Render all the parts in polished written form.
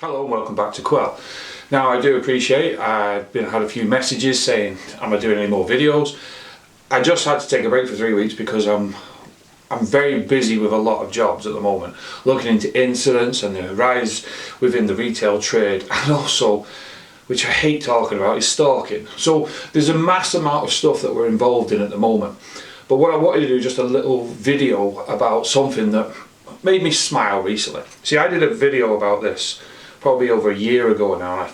Hello and welcome back to Quell. Now I do appreciate I've had a few messages saying am I doing any more videos. I just had to take a break for 3 weeks because I'm very busy with a lot of jobs at the moment, looking into incidents and the rise within the retail trade, and also, which I hate talking about, is stalking. So there's a mass amount of stuff that we're involved in at the moment. But what I wanted to do is just a little video about something that made me smile recently. See, I did a video about this probably over a year ago now, and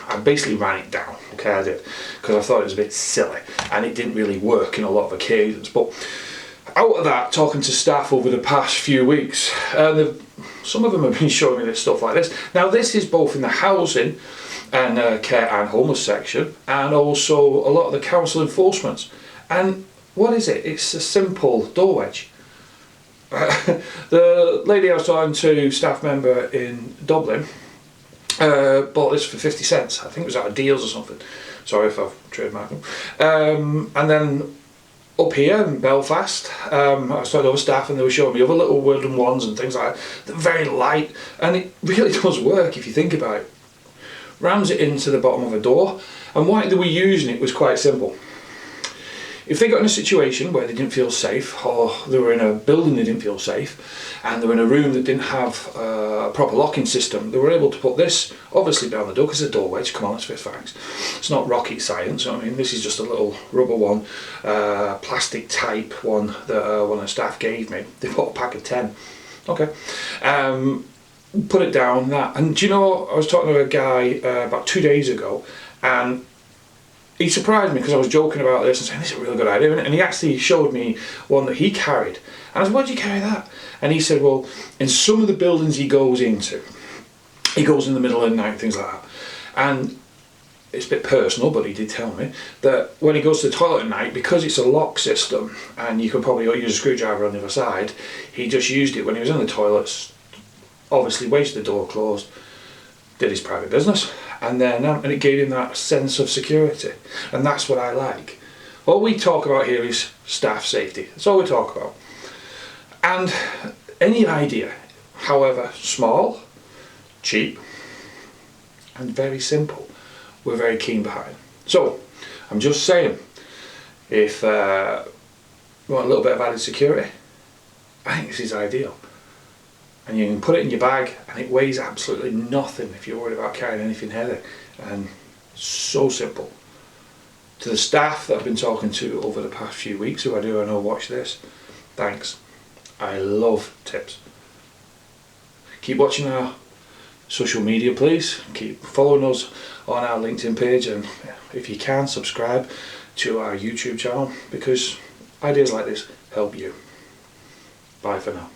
I basically ran it down, okay, I did, because I thought it was a bit silly and it didn't really work in a lot of occasions. But out of that, talking to staff over the past few weeks, some of them have been showing me this stuff like this. Now this is both in the housing and care and homeless section, and also a lot of the council enforcements. And what is it? It's a simple door wedge. The lady I was talking to, staff member in Dublin, bought this for 50 cents. I think it was out of Deals or something. Sorry if I've trademarked them. And then up here in Belfast, I was talking to other staff and they were showing me other little wooden ones and things like that. They're very light, and it really does work if you think about it. Rams it into the bottom of a door, and why they were using it was quite simple. If they got in a situation where they didn't feel safe, or they were in a building they didn't feel safe, and they were in a room that didn't have a proper locking system, they were able to put this obviously down the door, because it's a door wedge, come on, let's face facts. It's not rocket science, I mean, this is just a little rubber one, plastic type one that one of the staff gave me. They bought a pack of 10. Okay. Put it down, that, and do you know, I was talking to a guy about 2 days ago, and he surprised me because I was joking about this and saying this is a really good idea, and he actually showed me one that he carried, and I said, why do you carry that? And he said, well, in some of the buildings he goes into, he goes in the middle of the night, things like that, and it's a bit personal, but he did tell me that when he goes to the toilet at night, because it's a lock system and you can probably use a screwdriver on the other side, he just used it when he was in the toilets, obviously waited the door closed, did his private business, and then and it gave him that sense of security, and that's what I like. What we talk about here is staff safety. That's all we talk about. And any idea, however small, cheap, and very simple, we're very keen behind. So I'm just saying, if you want a little bit of added security, I think this is ideal. And you can put it in your bag, and it weighs absolutely nothing if you're worried about carrying anything heavy. And so simple. To the staff that I've been talking to over the past few weeks, who I know watch this, thanks. I love tips. Keep watching our social media, please. Keep following us on our LinkedIn page, and if you can, subscribe to our YouTube channel, because ideas like this help you. Bye for now.